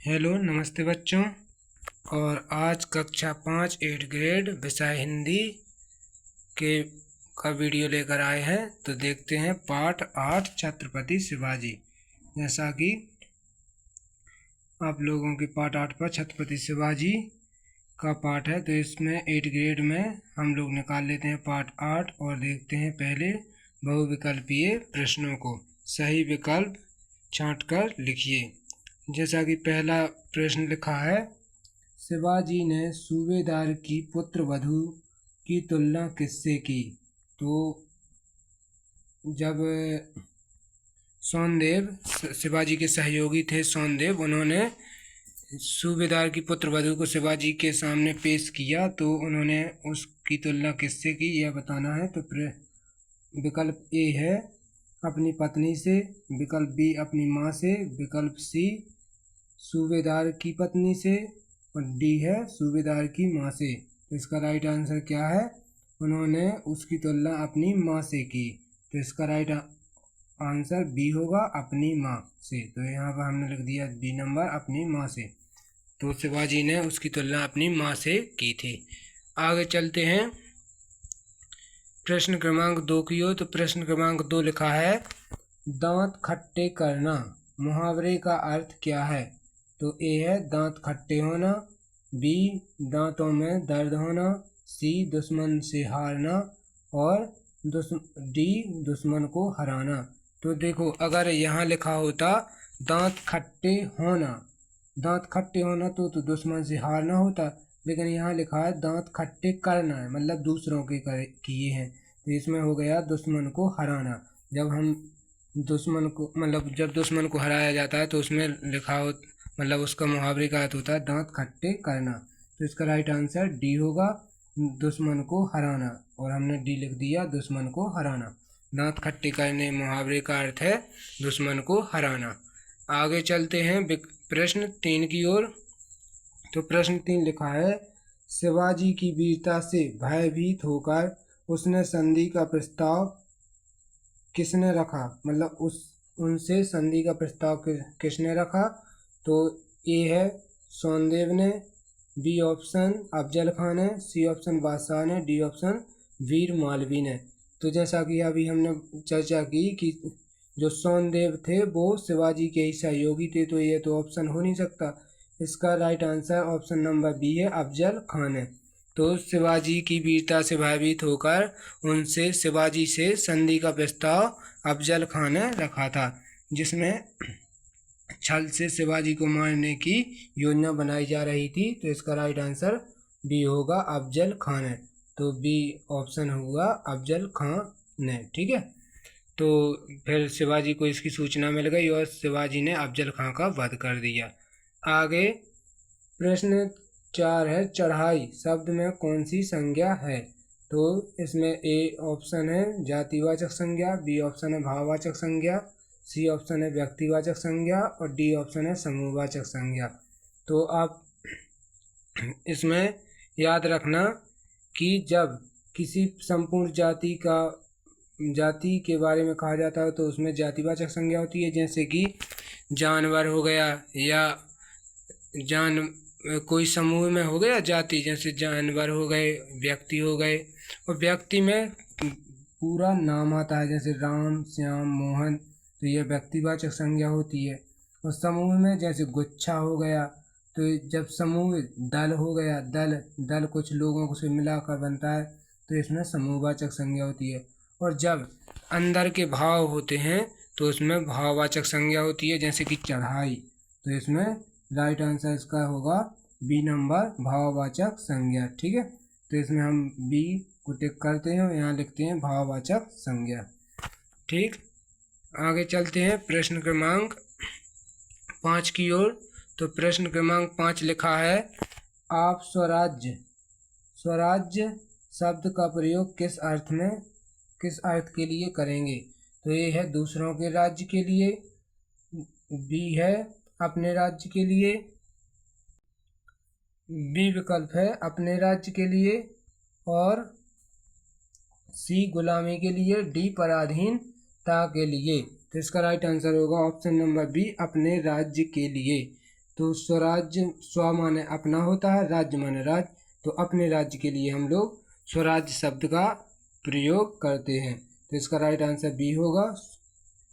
Hello नमस्ते बच्चों। और आज कक्षा 5 8 ग्रेड विषय हिंदी के का वीडियो लेकर आए हैं। तो देखते हैं पाठ 8 छत्रपति शिवाजी। जैसा कि आप लोगों की पाठ 8 पर छत्रपति शिवाजी का पाठ है, तो इसमें 8 ग्रेड में हम लोग निकाल लेते हैं पाठ 8 और देखते हैं पहले बहुविकल्पीय प्रश्नों को। सही विकल्प छांटकर लिखिए। जैसा कि पहला प्रश्न लिखा है, शिवाजी ने सूबेदार की पुत्र वधू की तुलना किससे की? तो जब सौंदेव शिवाजी के सहयोगी थे सौंदेव, उन्होंने सूबेदार की पुत्र वधू को शिवाजी के सामने पेश किया, तो उन्होंने उसकी तुलना किससे की यह बताना है। तो विकल्प ए है अपनी पत्नी से, विकल्प बी अपनी माँ से, विकल्प सी सूबेदार की पत्नी से और डी है सूबेदार की माँ से। तो इसका राइट आंसर क्या है? उन्होंने उसकी तुलना अपनी माँ से की। तो इसका राइट आंसर बी होगा, अपनी माँ से। तो यहाँ पर हमने लिख दिया बी नंबर, अपनी माँ से। तो शिवाजी ने उसकी तुलना अपनी माँ से की थी। आगे चलते हैं प्रश्न क्रमांक 2 की ओर। तो प्रश्न क्रमांक 2 लिखा है, दांत खट्टे करना मुहावरे का अर्थ क्या है? तो ए है दांत खट्टे होना, बी दांतों में दर्द होना, सी दुश्मन से हारना और डी दुश्मन को हराना। तो देखो, अगर यहाँ लिखा होता दांत खट्टे होना, दांत खट्टे होना तो दुश्मन से हारना होता, लेकिन यहाँ लिखा है दांत खट्टे करना है, मतलब दूसरों के किए हैं। तो इसमें हो गया दुश्मन को हराना। जब हम दुश्मन को जब दुश्मन को हराया जाता है तो उसमें लिखा हो उसका मुहावरे का अर्थ होता है दांत खट्टे करना। तो इसका राइट आंसर डी होगा, दुश्मन को हराना। और हमने डी लिख दिया, दुश्मन को हराना। दांत खट्टे करने मुहावरे का अर्थ है दुश्मन को हराना। आगे चलते हैं प्रश्न 3 की ओर। तो प्रश्न 3 लिखा है, शिवाजी की वीरता से भयभीत होकर उसने संधि का प्रस्ताव किसने रखा? उनसे संधि का प्रस्ताव किसने रखा? तो ए है सौंदेव ने, बी ऑप्शन अफजल खान है, सी ऑप्शन बादशाह ने, डी ऑप्शन वीर मालवी ने। तो जैसा कि अभी हमने चर्चा की कि जो सौंदेव थे वो शिवाजी के ही सहयोगी थे, तो ये तो ऑप्शन हो नहीं सकता। इसका right answer option number B है, अफजल खान है। तो शिवाजी की वीरता से भयभीत होकर उनसे शिवाजी से संधि का प्रस्ताव अफजल खान ने रखा था, जिसमें छल से शिवाजी को मारने की योजना बनाई जा रही थी। तो इसका राइट आंसर बी होगा, अफजल खान है। तो बी ऑप्शन हुआ अफजल खान ने। ठीक है, तो फिर शिवाजी को इसकी सूचना मिल गई और शिवाजी ने अफजल खान का वध कर दिया। आगे प्रश्न 4 है, चढ़ाई शब्द में कौन सी संज्ञा है? तो इसमें ए ऑप्शन है जातिवाचक संज्ञा, बी ऑप्शन है भाववाचक संज्ञा, सी ऑप्शन है व्यक्तिवाचक संज्ञा और डी ऑप्शन है समूहवाचक संज्ञा। तो आप इसमें याद रखना कि जब किसी संपूर्ण जाति के बारे में कहा जाता है तो उसमें जातिवाचक संज्ञा होती है, जैसे कि जानवर हो गया या कोई समूह में हो गया जाति, जैसे जानवर हो गए, व्यक्ति हो गए। और व्यक्ति में पूरा नाम आता है, जैसे राम, श्याम, मोहन, तो यह व्यक्तिवाचक संज्ञा होती है। और समूह में जैसे गुच्छा हो गया, तो जब समूह दल हो गया, दल कुछ लोगों को से मिलाकर बनता है, तो इसमें समूहवाचक संज्ञा होती है। और जब अंदर के भाव होते हैं तो उसमें भाववाचक संज्ञा होती है, जैसे कि चढ़ाई। तो इसमें राइट आंसर इसका होगा बी नंबर, भाववाचक संज्ञा। ठीक है, तो इसमें हम बी को टिक करते हैं और यहाँ लिखते हैं भाववाचक संज्ञा। ठीक, आगे चलते हैं प्रश्न क्रमांक 5 की ओर। तो प्रश्न क्रमांक 5 लिखा है, आप स्वराज्य शब्द का प्रयोग किस अर्थ के लिए करेंगे? तो ये है दूसरों के राज्य के लिए, बी है अपने राज्य के लिए, बी विकल्प है अपने राज्य के लिए और सी गुलामी के लिए, डी पराधीनता के लिए। तो इसका राइट आंसर होगा ऑप्शन नंबर बी, अपने राज्य के लिए। तो स्वराज्य, स्व माने अपना होता है, राज्य माने राज्य, तो अपने राज्य के लिए हम लोग स्वराज्य शब्द का प्रयोग करते हैं। तो इसका राइट आंसर बी होगा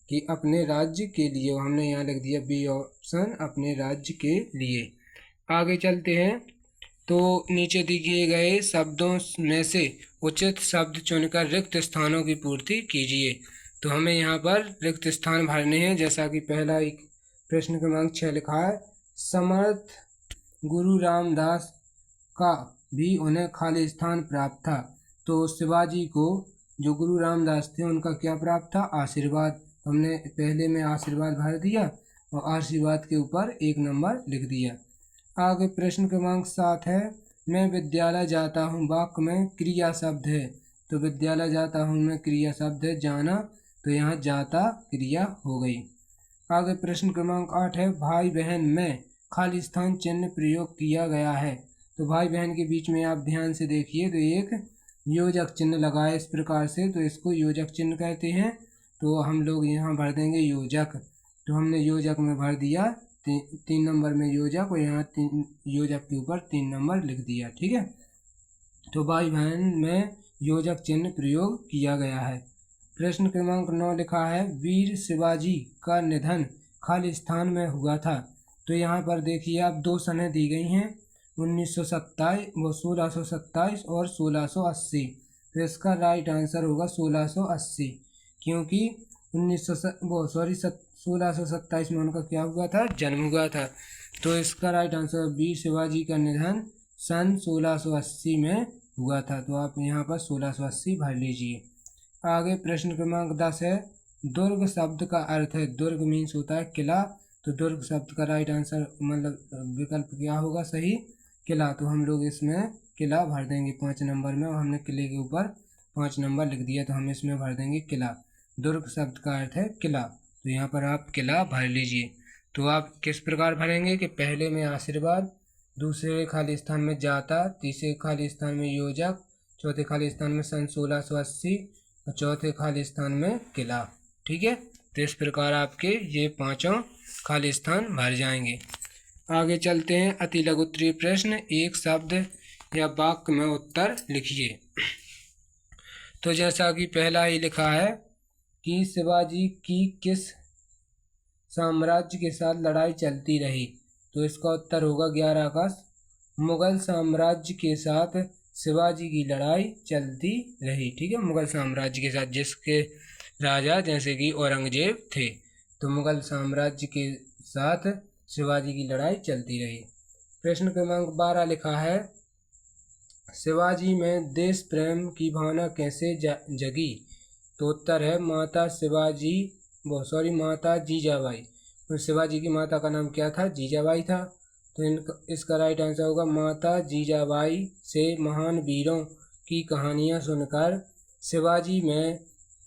कि अपने राज्य के लिए। हमने यहाँ लिख दिया बी ऑप्शन, अपने राज्य के लिए। आगे चलते हैं। तो नीचे दिए गए शब्दों में से उचित शब्द चुनकर रिक्त स्थानों की पूर्ति कीजिए। तो हमें यहाँ पर रिक्त स्थान भरने हैं। जैसा कि पहला एक प्रश्न क्रमांक 6 लिखा है, समर्थ गुरु रामदास का भी उन्हें खाली स्थान प्राप्त था। तो शिवाजी को जो गुरु रामदास थे उनका क्या प्राप्त था? आशीर्वाद। हमने पहले में आशीर्वाद भर दिया और आशीर्वाद के ऊपर 1 नंबर लिख दिया। आगे प्रश्न क्रमांक 7 है, मैं विद्यालय जाता हूँ वाक्य में क्रिया शब्द है। तो विद्यालय जाता हूँ में क्रिया शब्द है जाना, तो यहाँ जाता क्रिया हो गई। आगे प्रश्न क्रमांक 8 है, भाई बहन में खाली स्थान चिन्ह प्रयोग किया गया है। तो भाई बहन के बीच में आप ध्यान से देखिए तो एक योजक चिन्ह लगा है इस प्रकार से, तो इसको योजक चिन्ह कहते हैं। तो हम लोग यहाँ भर देंगे योजक। तो हमने योजक में भर दिया 3 नंबर में योजक, और यहाँ 3 योजक के ऊपर 3 नंबर लिख दिया। ठीक है, तो भाई बहन में योजक चिन्ह प्रयोग किया गया है। प्रश्न क्रमांक 9 लिखा है, वीर शिवाजी का निधन खाली स्थान में हुआ था। तो यहाँ पर देखिए आप 2 सनें दी गई हैं, 1627 और 1680। तो इसका राइट आंसर होगा 1680, क्योंकि 1627 में उनका क्या हुआ था? जन्म हुआ था। तो इसका राइट आंसर बी, शिवाजी का निधन सन 1680 में हुआ था। तो आप यहाँ पर 1680 भर लीजिए। आगे प्रश्न क्रमांक 10 है, दुर्ग शब्द का अर्थ है, दुर्ग मीन्स होता है किला। तो दुर्ग शब्द का राइट आंसर मतलब विकल्प क्या होगा सही? किला। तो हम लोग इसमें किला भर देंगे 5 नंबर में, और हमने किले के ऊपर 5 नंबर लिख दिया, तो हम इसमें भर देंगे किला। दुर्ग शब्द का अर्थ है किला, तो यहाँ पर आप किला भर लीजिए। तो आप किस प्रकार भरेंगे कि पहले में आशीर्वाद, दूसरे खाली स्थान में जाता, तीसरे खाली स्थान में योजक, चौथे खाली स्थान में सन 1680 और चौथे खाली स्थान में किला। ठीक है, तो इस प्रकार आपके ये 5 खाली स्थान भर जाएंगे। आगे चलते हैं। अति लघु उत्तरीय प्रश्न, एक शब्द या वाक्य में उत्तर लिखिए। तो जैसा कि पहला ही लिखा है कि शिवाजी की किस साम्राज्य के साथ लड़ाई चलती रही। तो इसका उत्तर होगा 11 अगस्त। मुगल साम्राज्य के साथ शिवाजी की लड़ाई चलती रही। ठीक है, मुगल साम्राज्य के साथ, जिसके राजा जैसे कि औरंगजेब थे। तो मुगल साम्राज्य के साथ शिवाजी की लड़ाई चलती रही। प्रश्न क्रमांक 12 लिखा है, शिवाजी में देश प्रेम की भावना कैसे जगी। तो उत्तर है माता जीजाबाई। तो शिवाजी की माता का नाम क्या था? जीजाबाई था। तो इसका राइट आंसर होगा माता जीजाबाई से महान वीरों की कहानियाँ सुनकर शिवाजी में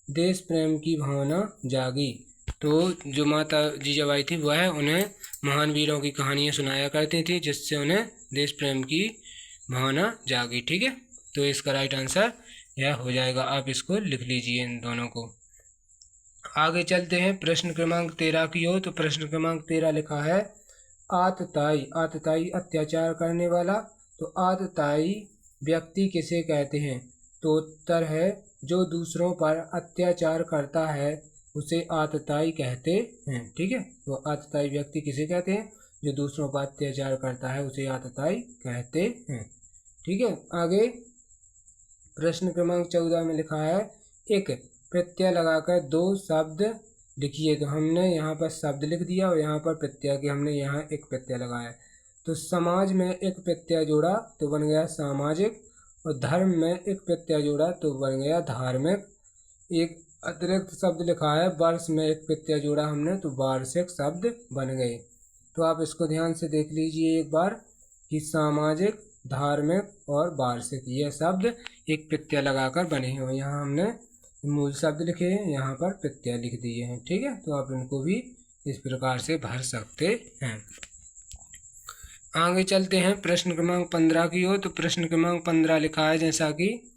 देश प्रेम की भावना जागी। तो जो माता जीजाबाई थी वह उन्हें महान वीरों की कहानियाँ सुनाया करती थी, जिससे उन्हें देश प्रेम की भावना जागी। ठीक है, तो इसका राइट आंसर यह हो जाएगा। आप इसको लिख लीजिए इन दोनों को। आगे चलते हैं प्रश्न क्रमांक 13 की ओर। तो प्रश्न क्रमांक 13 लिखा है, आतताई अत्याचार करने वाला। तो आतताई व्यक्ति किसे कहते हैं? तो उत्तर है जो दूसरों पर अत्याचार करता है उसे आतताई कहते हैं। ठीक है, तो आतताई व्यक्ति किसे कहते हैं? जो दूसरों पर अत्याचार करता है उसे आतताई कहते हैं। ठीक है, आगे प्रश्न क्रमांक 14 में लिखा है, एक प्रत्यय लगाकर 2 शब्द लिखिए। तो हमने यहाँ पर शब्द लिख दिया और यहाँ पर प्रत्यय के हमने यहाँ एक प्रत्यय लगाया। तो समाज में एक प्रत्यय जोड़ा तो बन गया सामाजिक, और धर्म में एक प्रत्यय जोड़ा तो बन गया धार्मिक। एक अतिरिक्त शब्द लिखा है, वर्ष में एक प्रत्यय जोड़ा हमने तो वार्षिक शब्द बन गए। तो आप इसको ध्यान से देख लीजिए एक बार कि सामाजिक, धार्मिक और वार्षिक ये शब्द एक प्रत्यय लगाकर बने हैं। यहाँ हमने मूल शब्द लिखे हैं, यहाँ पर प्रत्यय लिख दिए हैं। ठीक है, तो आप इनको भी इस प्रकार से भर सकते हैं। आगे चलते हैं प्रश्न क्रमांक 15 की ओर। तो प्रश्न क्रमांक 15 लिखा है, जैसा कि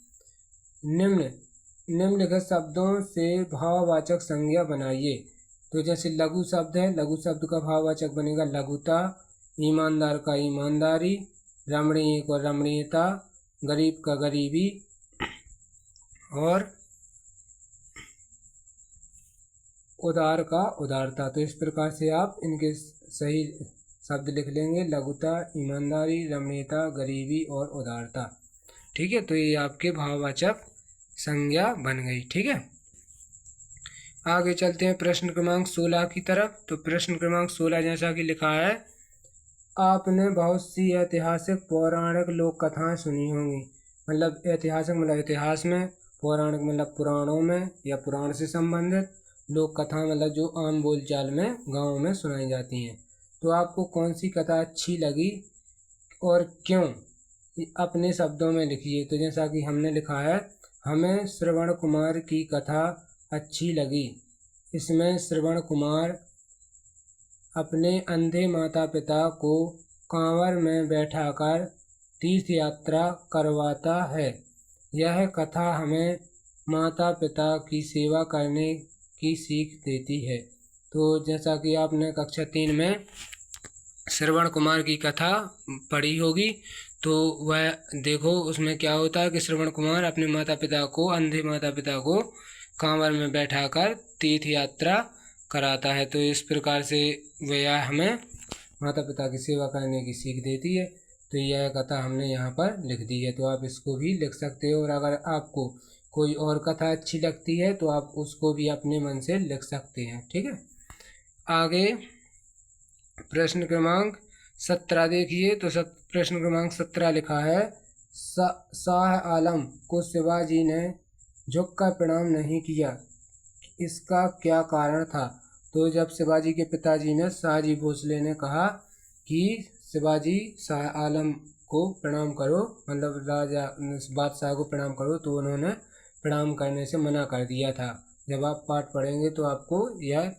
निम्नलिखित शब्दों से भाववाचक संज्ञा बनाइए। तो जैसे लघु शब्द है, लघु शब्द का भाववाचक बनेगा लघुता, ईमानदार का ईमानदारी, रमणीय को रमणीयता, गरीब का गरीबी और उदार का उदारता। तो इस प्रकार से आप इनके सही शब्द लिख लेंगे, लघुता, ईमानदारी, रमणीयता, गरीबी और उदारता। ठीक है, तो ये आपके भाववाचक संज्ञा बन गई। ठीक है, आगे चलते हैं प्रश्न क्रमांक 16 की तरफ। तो प्रश्न क्रमांक 16 जैसा कि लिखा है, आपने बहुत सी ऐतिहासिक पौराणिक लोक कथाएं सुनी होंगी। मतलब ऐतिहासिक मतलब इतिहास में, पौराणिक मतलब पुराणों में या पुराण से संबंधित, लोक कथा मतलब जो आम बोलचाल में गाँव में सुनाई जाती हैं। तो आपको कौन सी कथा अच्छी लगी और क्यों, अपने शब्दों में लिखिए। तो जैसा कि हमने लिखा है, हमें श्रवण कुमार की कथा अच्छी लगी। इसमें श्रवण कुमार अपने अंधे माता पिता को कांवर में बैठाकर तीर्थ यात्रा करवाता है। यह कथा हमें माता पिता की सेवा करने की सीख देती है। तो जैसा कि आपने कक्षा 3 में श्रवण कुमार की कथा पढ़ी होगी, तो वह देखो उसमें क्या होता है कि श्रवण कुमार अपने माता पिता को, अंधे माता पिता को कांवर में बैठाकर तीर्थ यात्रा कराता है। तो इस प्रकार से वह हमें माता पिता की सेवा करने की सीख देती है। तो यह कथा हमने यहाँ पर लिख दी है। तो आप इसको भी लिख सकते हो, और अगर आपको कोई और कथा अच्छी लगती है तो आप उसको भी अपने मन से लिख सकते हैं। ठीक है, आगे प्रश्न क्रमांक 17 देखिए। तो प्रश्न क्रमांक 17 लिखा है, शाह आलम को शिवाजी ने झुककर प्रणाम नहीं किया, इसका क्या कारण था। तो जब शिवाजी के पिताजी ने शाहजी भोसले ने कहा कि शिवाजी शाह आलम को प्रणाम करो, मतलब राजा बादशाह को प्रणाम करो, तो उन्होंने प्रणाम करने से मना कर दिया था। जब आप पाठ पढ़ेंगे तो आपको यह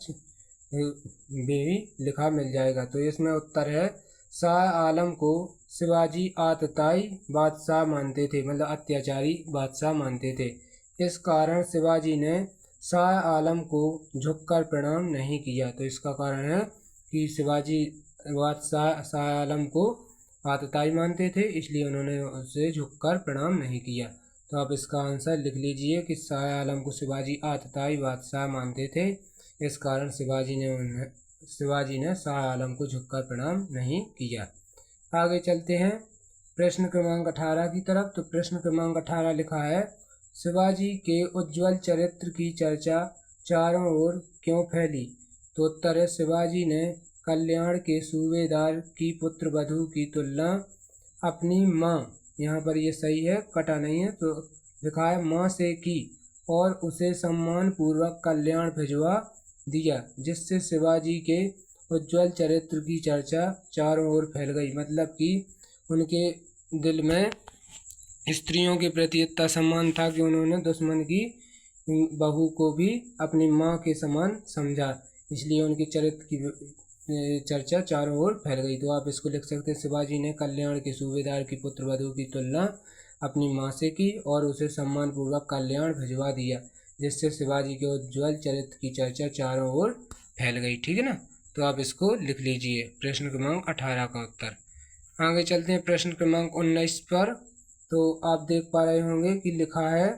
भी लिखा मिल जाएगा। तो इसमें उत्तर है, शाह आलम को शिवाजी आतताई बादशाह मानते थे, मतलब अत्याचारी बादशाह मानते थे। इस कारण शिवाजी ने शाह आलम को झुककर प्रणाम नहीं किया। तो इसका कारण है कि शिवाजी बादशाह शाह आलम को आतताई मानते थे, इसलिए उन्होंने उसे झुककर प्रणाम नहीं किया। तो आप इसका आंसर लिख लीजिए कि शाह आलम को शिवाजी आतताई बादशाह मानते थे, इस कारण शिवाजी ने शाह आलम को झुककर प्रणाम नहीं किया। आगे चलते हैं प्रश्न क्रमांक 18 की तरफ। तो प्रश्न क्रमांक 18 लिखा है, शिवाजी के उज्ज्वल चरित्र की चर्चा चारों ओर क्यों फैली। तो उत्तर है, शिवाजी ने कल्याण के सूबेदार की पुत्र वधू की तुलना अपनी माँ, यहाँ पर ये सही है, कटा नहीं है, तो लिखा है माँ से की और उसे सम्मान पूर्वक कल्याण भिजवा दिया, जिससे शिवाजी के उज्ज्वल चरित्र की चर्चा चारों ओर फैल गई। मतलब कि उनके दिल में स्त्रियों के प्रति इतना सम्मान था कि उन्होंने दुश्मन की बहू को भी अपनी माँ के समान समझा, इसलिए उनके चरित्र की चर्चा चारों ओर फैल गई। तो आप इसको लिख सकते हैं, शिवाजी ने कल्याण के सूबेदार की पुत्र वधू की तुलना अपनी माँ से की और उसे सम्मान पूर्वक कल्याण भिजवा दिया, जिससे शिवाजी के उज्ज्वल चरित्र की चर्चा चारों ओर फैल गई। ठीक है ना, तो आप इसको लिख लीजिए, प्रश्न क्रमांक 18 का उत्तर। आगे चलते हैं प्रश्न क्रमांक 19 पर। तो आप देख पा रहे होंगे कि लिखा है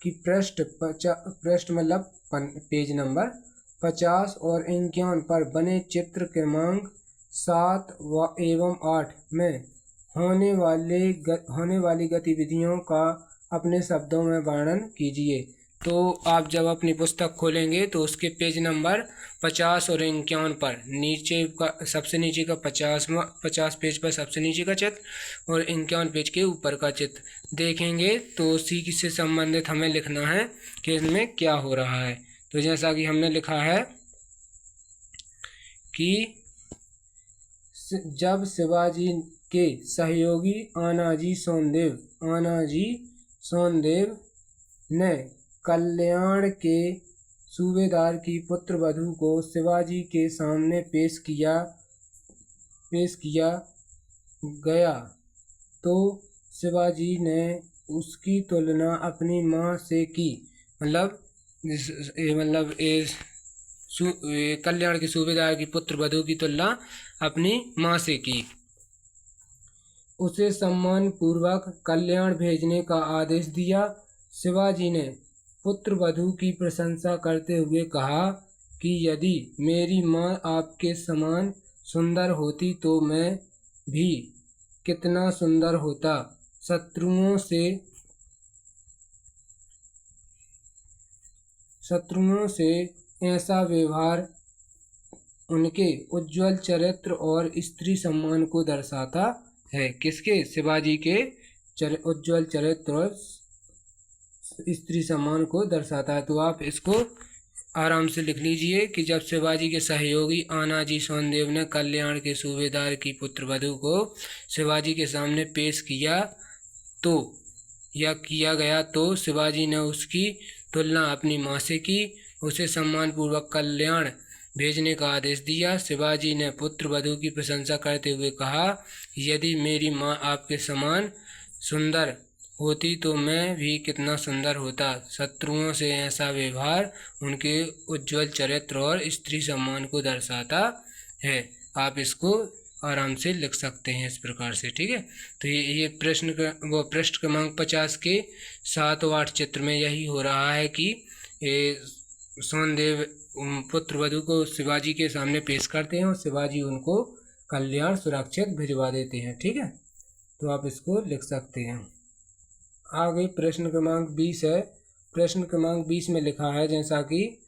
कि पृष्ठ मतलब पेज नंबर 50 और 51 पर बने चित्र क्रमांक 7 एवं 8 में होने वाली गतिविधियों का अपने शब्दों में वर्णन कीजिए। तो आप जब अपनी पुस्तक खोलेंगे तो उसके पेज नंबर 50 और 51 पर नीचे का सबसे नीचे का 50 पेज पर सबसे नीचे का चित्र और 51 पेज के ऊपर का चित्र देखेंगे, तो उसी से संबंधित हमें लिखना है कि इसमें क्या हो रहा है। तो जैसा कि हमने लिखा है कि जब शिवाजी के सहयोगी आनाजी सोनदेव ने कल्याण के सूबेदार की पुत्र वधू को शिवाजी के सामने पेश किया गया, तो शिवाजी ने उसकी तुलना अपनी माँ से की। मतलब कल्याण के सूबेदार की पुत्र वधू की तुलना अपनी माँ से की। उसे सम्मान पूर्वक कल्याण भेजने का आदेश दिया। शिवाजी ने पुत्र वधू की प्रशंसा करते हुए कहा कि यदि मेरी माँ आपके समान सुंदर होती तो मैं भी कितना सुंदर होता। शत्रुओं से ऐसा व्यवहार उनके उज्जवल चरित्र और स्त्री सम्मान को दर्शाता है। किसके? शिवाजी के उज्जवल चरित्र और स्त्री सम्मान को दर्शाता है। तो आप इसको आराम से लिख लीजिए कि जब शिवाजी के सहयोगी आनाजी सोनदेव ने कल्याण के सूबेदार की पुत्र वधू को शिवाजी के सामने पेश किया गया तो शिवाजी ने उसकी तुलना अपनी माँ से की। उसे सम्मानपूर्वक कल्याण भेजने का आदेश दिया। शिवाजी ने पुत्र वधू की प्रशंसा करते हुए कहा, यदि मेरी माँ आपके समान सुंदर होती तो मैं भी कितना सुंदर होता। शत्रुओं से ऐसा व्यवहार उनके उज्जवल चरित्र और स्त्री सम्मान को दर्शाता है। आप इसको आराम से लिख सकते हैं इस प्रकार से, ठीक है। तो ये पृष्ठ क्रमांक 50 के 7 और 8 चित्र में यही हो रहा है कि सोनदेव पुत्र वधू को शिवाजी के सामने पेश करते हैं और शिवाजी उनको कल्याण सुरक्षित भिजवा देते हैं, ठीक है। तो आप इसको लिख सकते हैं। आगे प्रश्न क्रमांक 20 है। प्रश्न क्रमांक 20 में लिखा है जैसा कि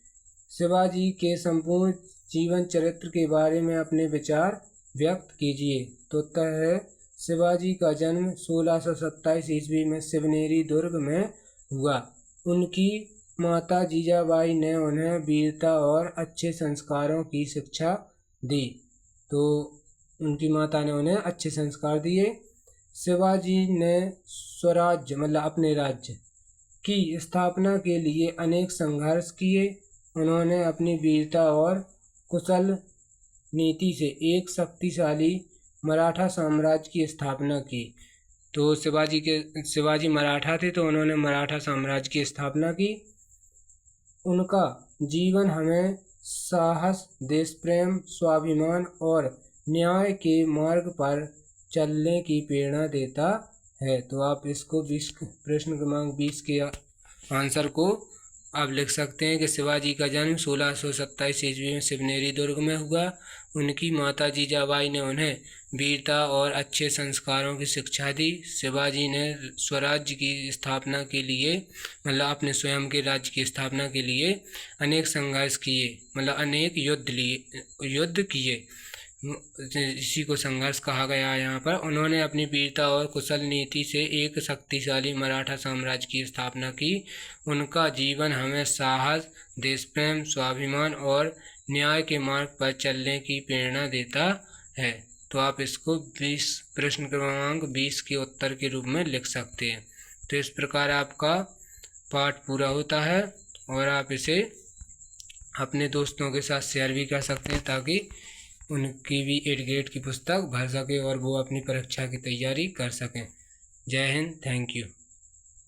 शिवाजी के संपूर्ण जीवन चरित्र के बारे में अपने विचार व्यक्त कीजिए। तो उत्तर है, शिवाजी का जन्म 1627 ईस्वी में शिवनेरी दुर्ग में हुआ। उनकी माता जीजाबाई ने उन्हें वीरता और अच्छे संस्कारों की शिक्षा दी। तो उनकी माता ने उन्हें अच्छे संस्कार दिए। शिवाजी ने स्वराज्य मतलब अपने राज्य की स्थापना के लिए अनेक संघर्ष किए। उन्होंने अपनी वीरता और कुशल नीति से एक शक्तिशाली मराठा साम्राज्य की स्थापना की। तो शिवाजी मराठा थे, तो उन्होंने मराठा साम्राज्य की स्थापना की। उनका जीवन हमें साहस, देश प्रेम, स्वाभिमान और न्याय के मार्ग पर चलने की प्रेरणा देता है। तो आप इसको प्रश्न क्रमांक 20 के आंसर को आप लिख सकते हैं कि शिवाजी का जन्म 1627 ईस्वी में शिवनेरी दुर्ग में हुआ। उनकी माता जीजाबाई ने उन्हें वीरता और अच्छे संस्कारों की शिक्षा दी। शिवाजी ने स्वराज्य की स्थापना के लिए मतलब अपने स्वयं के राज्य की स्थापना के लिए अनेक संघर्ष किए, मतलब अनेक युद्ध किए, इसी को संघर्ष कहा गया है यहाँ पर। उन्होंने अपनी वीरता और कुशल नीति से एक शक्तिशाली मराठा साम्राज्य की स्थापना की। उनका जीवन हमें साहस, देश प्रेम, स्वाभिमान और न्याय के मार्ग पर चलने की प्रेरणा देता है। तो आप इसको प्रश्न क्रमांक 20 के उत्तर के रूप में लिख सकते हैं। तो इस प्रकार आपका पाठ पूरा होता है और आप इसे अपने दोस्तों के साथ शेयर भी कर सकते हैं ताकि उनकी भी 8 ग्रेड की पुस्तक भर सके और वो अपनी परीक्षा की तैयारी कर सकें। जय हिंद, थैंक यू।